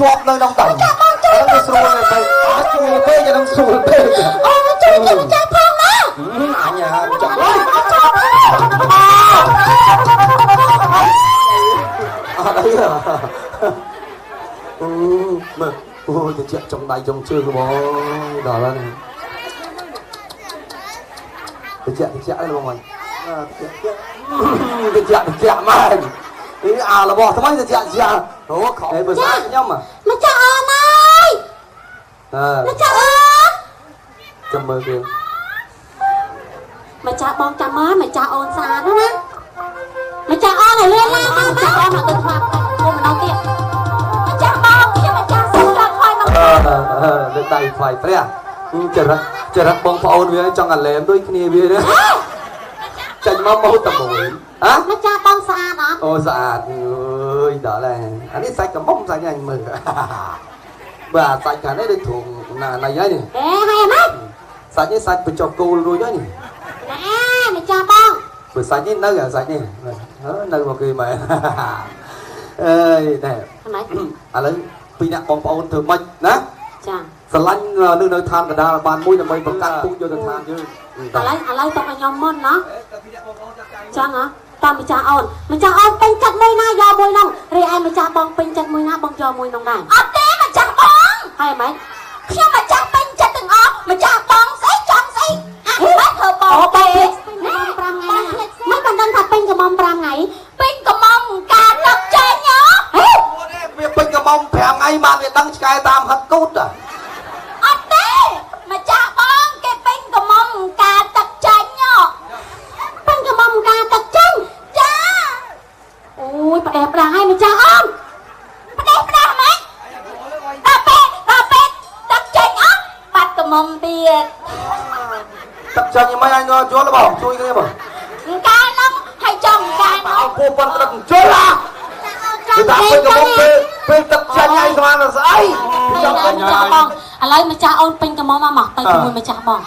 ជាប់នៅក្នុងដៃហ្នឹងស្រួលទៅស្រួលពេកហ្នឹងស្រួលពេកអូជួយចាំផងណាអញចាំអត់អីមើលអូទៅជាចុងដៃចុងជើងបងដល់ហើយទៅជាអីបងអញទៅជាម៉ែនេះអារបស់ថ្មីទៅជាអូខំបើស្អាតខ្ញុំមកចាអូនអើយមកចាអូនចាំមើលគេមកចាបងចាំមើលមកចាអូនស្អាតណាមកចាអូនឲ្យលឿនឡើងមកចាអូនមកទៅថ្មគុំម្ដងទៀតមកចាបងខ្ញុំមកចាសុំដល់ថ្មមកលើដៃថ្វាយព្រះចរិតបងប្អូនវាចង់អាឡែមដូចគ្នាវាណាចាញ់មកហូតតែមួយហ៎មកចាបងស្អាតអត់អូស្អាតអើយដល់ហើយអានេះសាច់កំប៉ុងសាច់អញមើលបាទសាច់ខាងនេះដូចធំណាណៃហើយនេះហើយម៉េចសាច់នេះសាច់បញ្ចុះគោលរួចហើយនេះណាមកចាបងបើសាច់នេះនៅសាច់នេះនៅមកគេមែនអើយណែម៉េចឥឡូវពីអ្នកបងប្អូនធ្វើម៉េចណាចាស្រឡាញ់នៅឋានកណ្ដាលបានមួយដើម្បីបង្កើតពុកយកទៅឋានយើងឥឡូវតោះឲ្យខ្ញុំមុនណាចឹងហ៎តាមម្ចាស់អូនពេញចិត្តមួយណាយកមួយនោះរីឯម្ចាស់បងពេញចិត្តមួយណាបងយកមួយនោះដែរអត់ទេម្ចាស់បងហើយម៉េចខ្ញុំម្ចាស់ពេញចិត្តទាំងអស់ម្ចាស់បងស្អីចង់ស្អីអាម៉េចធ្វើបងពេញ5ថ្ងៃមិនបានដឹងថាពេញកំម5ថ្ងៃពេញកំមការដឹកចេញហ៎វាពេញកំម5ថ្ងៃបានវាដឹងឆ្កែតាមហិតគូតអត់ទេម្ចាស់បងគេពេញកំមការដឹកចេញហ៎ពេញកំមការដឹកចេញចាអូយផ្ដែផ្ដាស់ឲ្យម្ចាស់អូនផ្ដែផ្ដាស់ម៉េចដល់ពេលដឹកចេញអត់បាត់កំមទៀតដឹកចេញមិនឲ្យយល់ទេបងជួយគ្នាបងការហ្នឹងឲ្យចំការហ្នឹងពូប៉ុនទឹកជុលហ៎គឺថាពេញកំមពេលទឹកចេញឲ្យស្មានស្អីចង់ពេញចាស់បងឥឡូវម្ចាស់អូនពេញកំមមកទៅជាមួយម្ចាស់បង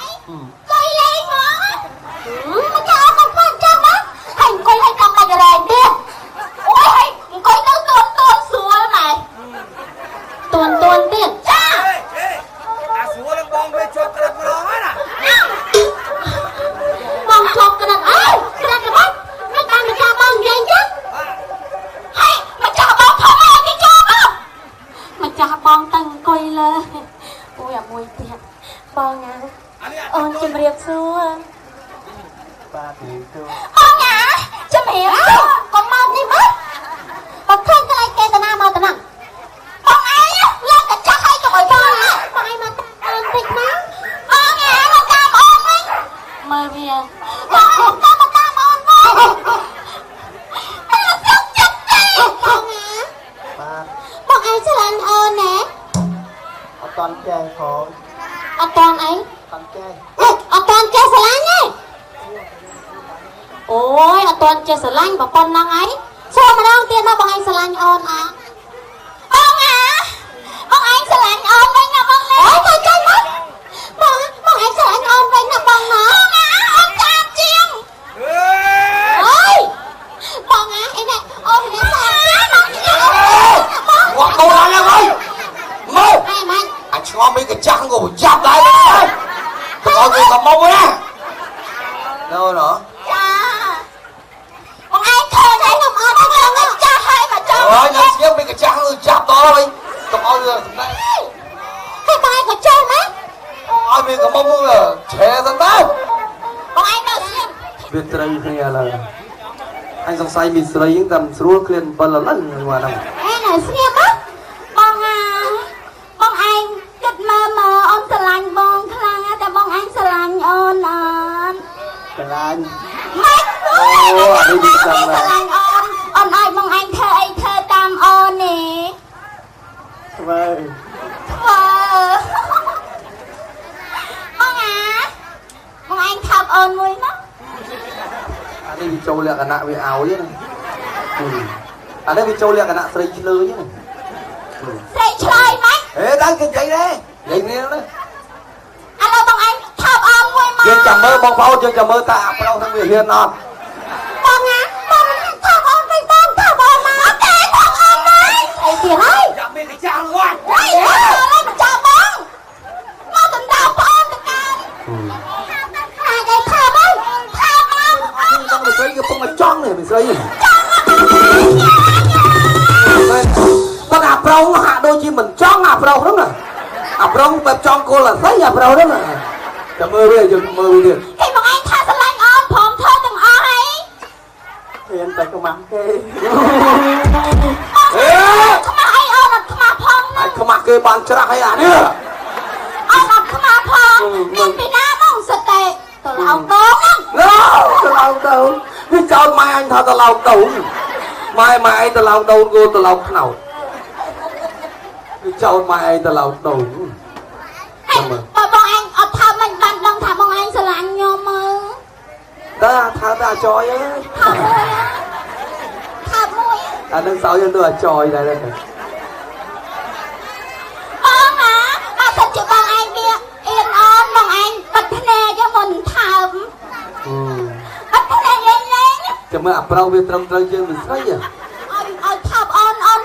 កុយលេងមកម្ចាស់អូនមិនចាស់មកហើយអង្គុយឲ្យកំបាច់រែងទៀតអូយអង្គុយទៅទួនស្រួលម៉ែទួនទៀតចាអាស្រួលបងវាជាប់ក្រិតម្ដងហើយណាបងជាប់ក្រិតអើយក្រិតរបស់មិនបានម្ចាស់បងនិយាយចឹងហើយម្ចាស់បងធំអត់គេជាប់ម្ចាស់បងទៅអង្គុយលើអូយអាមួយទៀតបងណាអូនជំរាបសួរបាទបងណាជំរាបសួរកុំមកនេះមកបងឃើញកន្លែងគេតាណាមកតាណាបងឯងឡើងកញ្ចក់ឲ្យកុំឲ្យបងណាបងឯងមកតាមតិចណាបងណាមកតាមអូនវិញមើលវាបងឯងតាមអូនវិញបងសុខចិត្តទេបងណាបាទបងឯងស្រឡាញ់អូនណាអត់តន់ចេះផងអត់តន់អីអត់ចេះស្រឡាញ់ទេអូយអត់តន់ចេះស្រឡាញ់បើប៉ុណ្ណឹងអីសួរម្ដងទៀតមកបងឯងស្រឡាញ់អូនអត់បងអាបងឯងស្រឡាញ់អូនវិញណាបងណាអូយទៅចេញមកបងឯងស្រឡាញ់អូនវិញណាបងណាបងអាអូនចាមជាងអើយបងអាអីនេះអូននេះសាជាងបងគាត់កូនហើយហើយមកអីមិនអញឆ្ងល់មិនកញ្ចាស់ក៏ចាប់ដែរទៅអត់គេក៏មកណាđâu nữaចាបងឯងឃើញហើយខ្ញុំអត់ឃើញកញ្ចាស់ហើយមកចង់អូយខ្ញុំស្គាល់មិនកញ្ចាស់គឺចាប់តវិញកុំឲ្យសម្ដែងហើយបងឯងក៏ចូលមកឲ្យមានកំមុំឆែសិនទៅបងឯងនៅស្ងៀមវាត្រូវគ្នាឡើយអញសង្ស័យមីស្រីហ្នឹងតែស្រួលគ្លៀន7ឥឡូវហ្នឹងមកហ្នឹងឯងនៅស្ងៀមមកបងអាបងឯងគិតមើលអូនស្រឡាញ់បងខ្លាំងតែបងឯងស្រឡាញ់អូនអត់ស្រឡាញ់ម៉េចអូអានេះវាចាំណាស្រឡាញ់អូនឲ្យបងឯងធ្វើអីធ្វើតាមអូននេះធ្វើបងឯងថាប់អូនមួយមកអានេះវាចូលលក្ខណៈវាឲ្យណាអានេះវាចូលលក្ខណៈស្រីឆ្លើយណាស្រីឆ្លើយម៉េចហេដល់គេនិយាយដែរនិយាយគ្នាណាឥឡូវបងឯងថាប់អូនមួយមកយើងចាំមើលបងប្អូនយើងចាំមើលតាប្រុសនឹងវាហ៊ានអត់បងណាបងថាប់អូនវិញបងថាប់អូនមកអត់ទេថាប់អូនមកអីទៀតហើយ ចាស់គាត់ អីអើមិនចាបងមកដណ្ដើមប្អូនទៅកាន់អាចឲ្យថាបងថាបងអត់ ចង់មិនស្រីក៏ពុំមកចង់នេះមិនស្រី ចង់អត់ ប៉ុន្តែអាប្រុសហាក់ដូចជាមិនចង់អាប្រុសហ្នឹងអាប្រុសបែបចង់គល់អាស្អីអាប្រុសហ្នឹងតែមើលវាយើងមើលវាទៀត គេបងឯងថាស្រឡាញ់អូនព្រមធ្វើទាំងអស់ហើយ ហ៊ានតែខ្មាស់គេ អេខ្មាស់អីអូនអត់ខ្មាស់ផងណា អាខ្មាស់គេបានច្រាស់ហើយអានេះ អូនអត់ខ្មាស់ផងមានពីណាមកសិតតែទៅឡោកដងហ្នឹង ទៅឡោកទៅវាចោលម៉ែអញថាទៅឡោកទៅម៉ែឯងទៅឡោកទៅគោទៅឡោកខ្នោតវាចោលម៉ែឯងទៅឡោកទៅ បើបងឯងអត់ថាមិនបានដឹងថាបងឯងស្រឡាញ់ខ្ញុំមើល តើថាតែអាចយអើយ ថាមួយ អានឹងសោយទៅអាចយដែរទេ បងណាបើសិនជាបងឯងមានអៀនអនបងឯងបិទភ្នែកយកមុនថើបបិទភ្នែកលេងលេង ចាំមើលអាប្រុសវាត្រឹមត្រូវយើងមិនស្រី ឲ្យថើបអូនអូន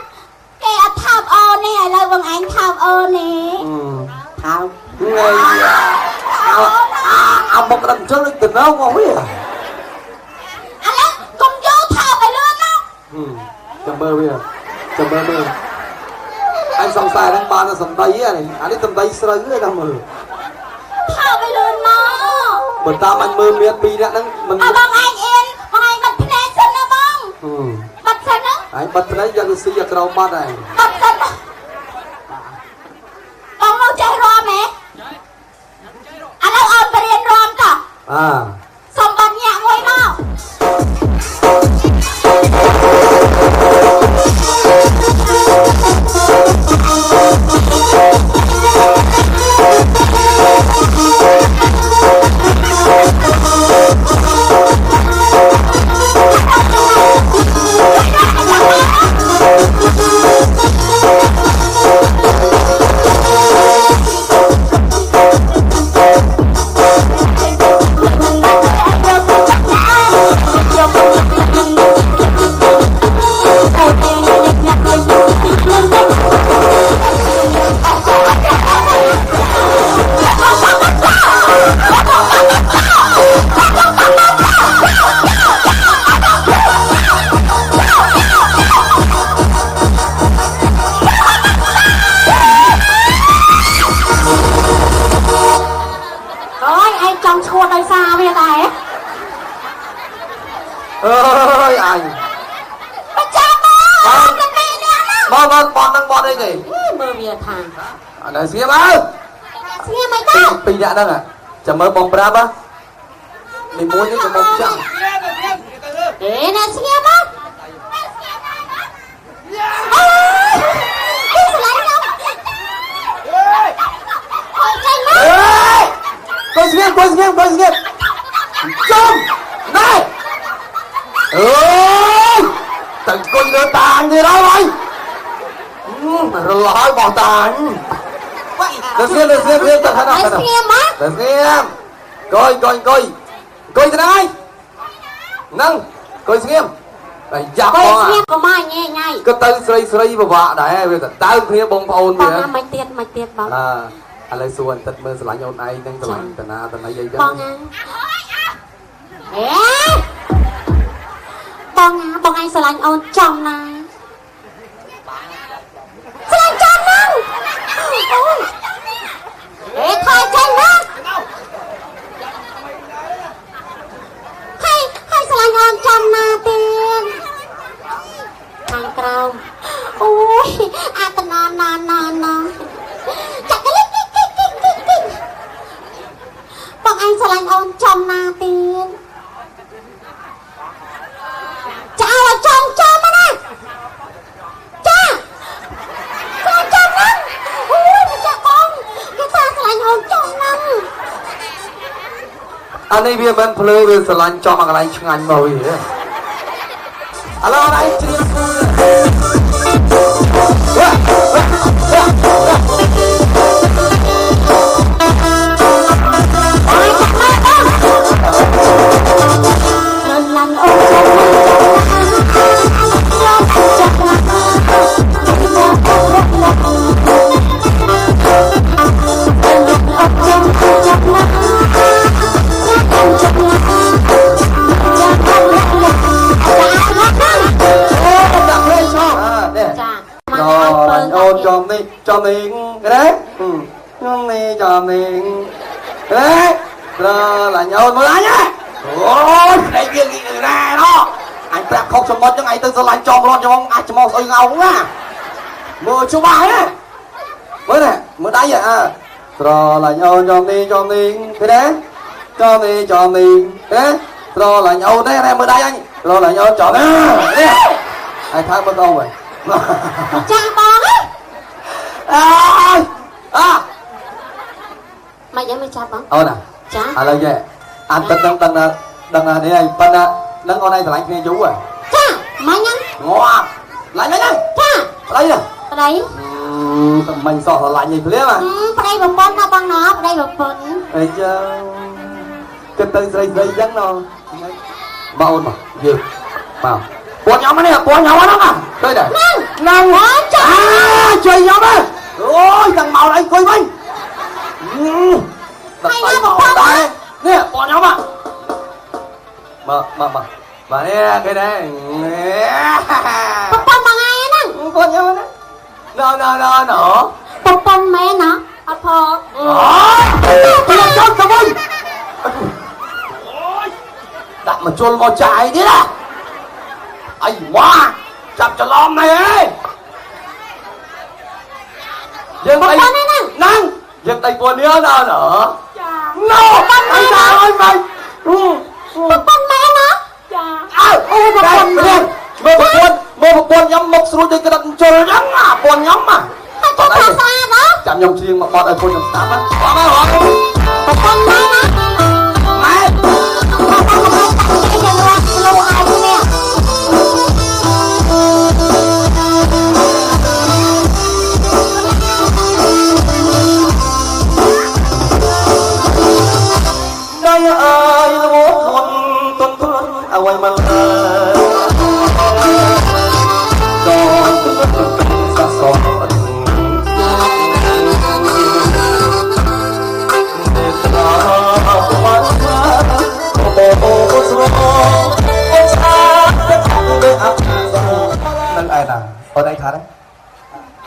គេអត់ថើបអូននេះឥឡូវបងឯងថើបអូននេះថើប ថ្ងៃអាមកដល់ជើងទៅណោមកវា ឥឡូវកុំយកថើបឲ្យលឿនណា ចាំមើលវាចាំមើលអញសង្ស័យហ្នឹងបានតែសំដីអានេះសំដីស្រូវទេតាមមើល ថើបឲ្យលឿនមក បើតាមអញមើលមាន2នាក់ហ្នឹងមិន ឲ្យបងឯងអៀនបងឯងបិទភ្នែកសិនណាបងបិទសិនណា អញបាត់ភ្នែកយកទៅស៊ីក្រោមបាត់ហើយ បិទសិនណាបងមកចេះរំហ៎ឥឡូវអូនទៅរៀនរំតោះ សុំបាត់ញាក់មួយមក ơi anh bọn đang bọn đây kì mơ bìa thằng ở đây xíu ơi nghe mày tao pin đã đâu à chả mơ bông brab á mình muốn những cái bông chẳng để nè nghe bác ôi cái lấy đâu ôi tranh mắt coi xem chôm này ơi tận con đứa tàn gì đó mày rồi hỏi bỏ tàn được xem tận hết mày nghe mắt được xem coi thế này nâng coi xem đây giáp coi con à xem có mai nghe ngay cái tay sấy bà vợ đấy bây giờ tao kia bông phôn con vậy mày tiệt bóng àอะไรส่วนตัดมือสลายโยนไอ้นั่งสลายแต่นาแต่ไหนยัยยั con ăn ê con anh sờ lạnh ôn trong này sờ lạnh trong năng ôi ê thôi tranh năng hay sờ lạnh ôn trong na tiền thằng cầu ôi à tao non chặt cái lít con anh sờ lạnh ôn trong na tiền cha là trong mà nè cha năng ui cha con cái ta sờ lạnh ôn trong năng anh ấy biết bên plei bên sờ lạnh cho mà cái này màu gì đấy alo này Hãy subscribe cho kênh Ghiền Mì Gõ để không bỏ lỡ mình cái đấy nhom này cho mình đấy rồi là nhau mới lá nhá ôi đây kia nghĩ nè đó anh đẹp không cho mất cho ngày tôi sẽ lại cho luôn cho ông ai cho mong ơi ngầu á mưa chú bài á mới nè mới đáy vậy à rồi là nhau cho mình cái đấy cho mình đấy rồi là nhau đấy em mới đáy anh rồi là nhau cho đấy ai thang mất đâu vậy cha con á mày vẫn mày cha con nè cha là gì anh đừng là đi này bên nâng con này thì lại nghe chú rồi cha mày nhá ngon lại mấy nhá cha đây nè đây mình sọ lại gì thế mà đây một con nó bằng nó đây một phần ê chứ cái tên dây dẫn nó bao mà gì vào buồn nhau này buồn nhau đó mà đây này năng chơi nhau đấy ôi thằng màu này coi với hay nha một con đấy nè buồn nhau mà nè cái này một con bằng ai á nè buồn nhau đấy nó một con mẹ nó thọ cảm ơn đặt mà chôn mò chạy thế à ai quá chặt cho lom này ấy dân tay năng dân tay buồn nữa nào nữa no anh sao ơi mày một con mẹ nó mơ một buồn nhắm một số đây cái đặt chơi nhắm à buồn nhắm mà cho thả xa đó chạm nhông riêng mà bọn ở con nhầm tám á một con mẹ đây ơi muốn con tuân à quay mà nâng ai nào ở đây thà đấy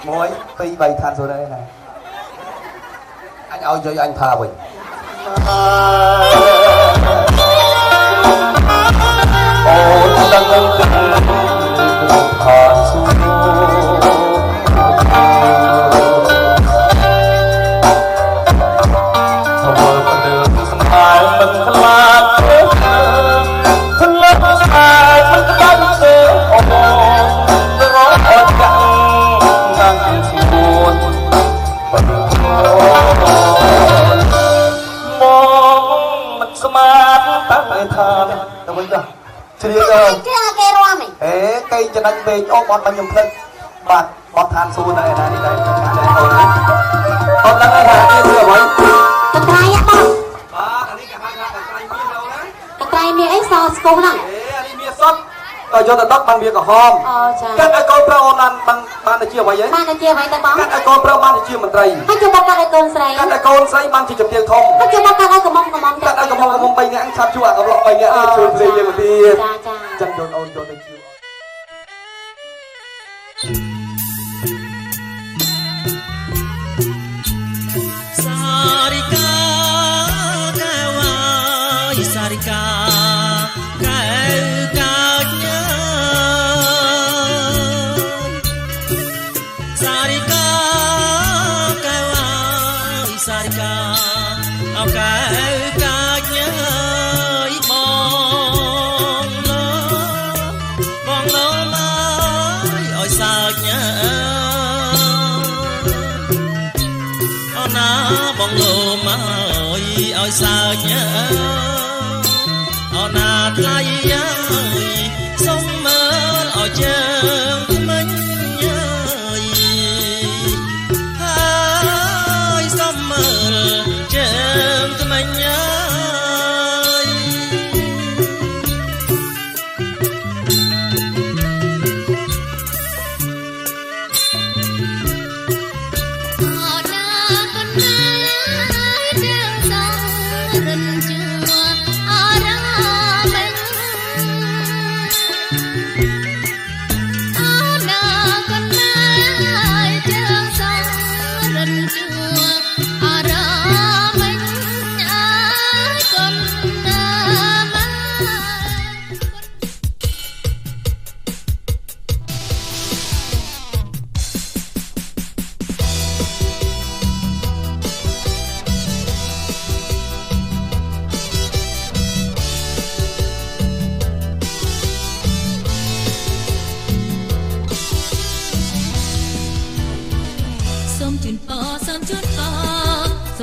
mỗi tí bày than rồi đây này anh ơi cho anh thà vậy ôi đang lòng thà cây cho anh về cho bọn mình nhầm thân bọn than xu này đây đây đang đây là đi rồi cái trai á cái trai mi ấy sao cô nè rồi cho tận đất bằng bia cả hôm các ai con pro ban là chia vậy vậy ban là chia vậy ta bóng các ai con pro ban là chia mình tây hay chưa bắt cái con sấy các ai con sấy ban chỉ chụp tiền không hay chưa bắt cái của mông các ai có mong bay ngã chặt chua gặp lọ bay ngã chua gì vậy mà đi chân đồn ôn cho tay chua Sarika kawai sarika kau kanya sarika kawai sarika kau kanya bong lo mai oi saknya bong lô mà ôi sao nhớ na thay ơi sông mơ ở chân mình ơi ơi sông mơ chân mình ơi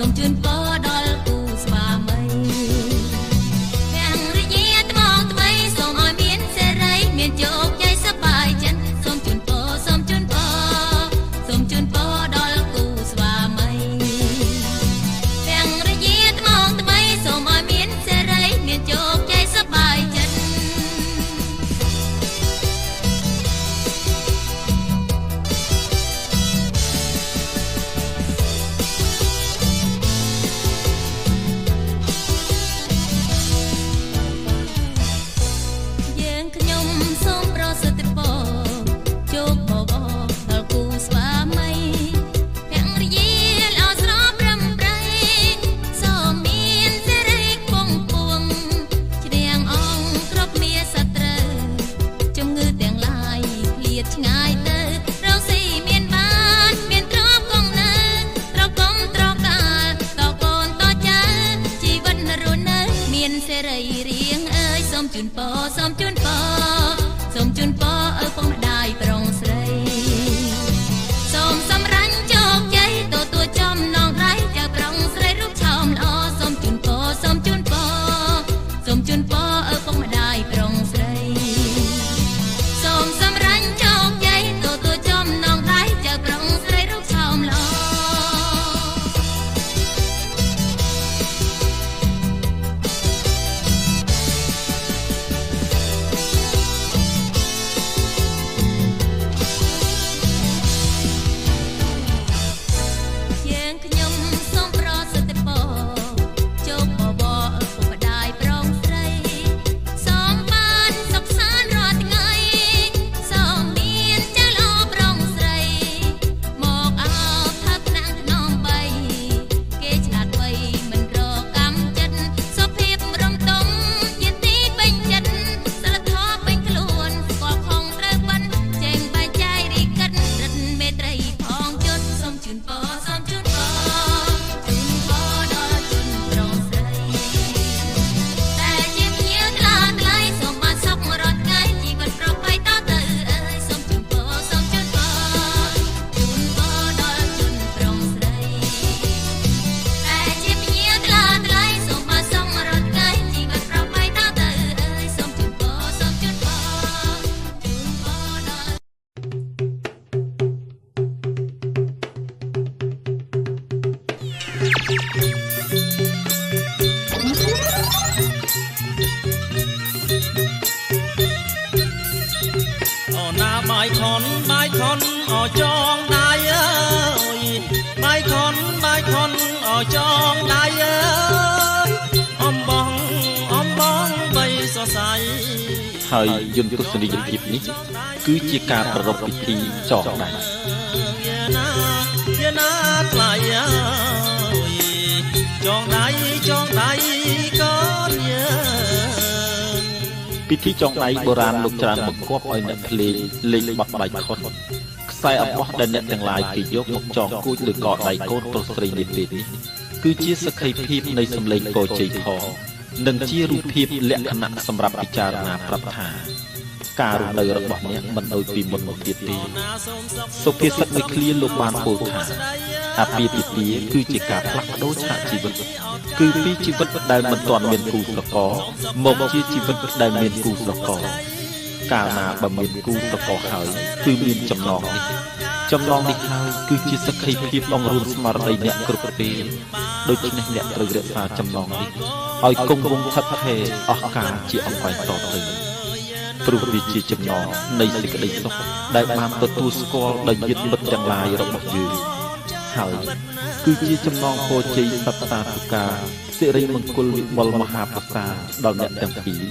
សូមជូនពរដល់គូស្វាមីទាំងរយៈថ្មងថ្មីសូមឲ្យមានសេរីមានជោគជ័យសប្បាយចិត្តសូមជូនពរសូមជូនពរសូមជូនពរដល់គូស្វាមីទាំងរយៈថ្មងថ្មីសូមឲ្យមានសេរីមានជោគជ័យសប្បាយចិត្តបាយខនអចងដៃអើយបាយខនអចងដៃអើយអំបងបីសរសៃហើយយន្តទស្សនីយភាពនេះគឺជាការប្រារព្ធពិធីចងដៃយាណាថ្លៃអើយចងដៃកូនយើងពិធីចងដៃបុរាណលោកច្រើនបង្គាប់ឲ្យអ្នកភ្លេងលេងបទបាយខុនខ្សែអំបោះដែលអ្នកទាំងឡាយគេយកមកចងគួចលើកដៃកូនប្រុសស្រីនាពេលនេះគឺជាសក្ខីភាពនៃសម្លេងពរជ័យផងនិងជារូបភាពលក្ខណៈសម្រាប់ពិចារណាប្រាប់ថាការរស់នៅរបស់អ្នកមិនដូចពីមុនមកទៀតទេសុភាសិតមួយឃ្លាលោកបានពោលថាអាពាហ៍ពិពាហ៍គឺជាការផ្លាស់ប្ដូរឆាកជីវិតគឺពីជីវិតដែលមិនទាន់មានគូស្រករមកជាជីវិតដែលមានគូស្រករកាលណាបើមានគូស្រករហើយគឺមានចំណងនេះហើយគឺជាសក្ខីភាពអង្រួនស្មារតីអ្នកគ្រប់ពេលដូច្នេះអ្នកត្រូវរក្សាចំណងនេះឲ្យគង់វង្សថិតថេរអស់កាលជាអង្វែងតទៅព្រោះវាជាចំណងនៃសេចក្តីសុខដែលបានទទួលស្គាល់ដោយញាតិមិត្តទាំងឡាយរបស់យើងហើយគឺជាចំណងពរជ័យសត្វតាធិការសិរីមង្គលវិបុលមហាប្រសាដល់អ្នកទាំងពីរ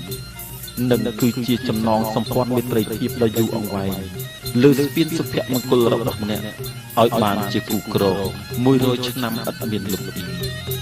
និងគឺជាចំណងសម្ព័ន្ធមេត្រីភាពដ៏យូរអង្វែងលើស្ពានសុភមង្គលរបស់អ្នកឲ្យបានជាគូក្រ100ឆ្នាំឥតមានលំអៀង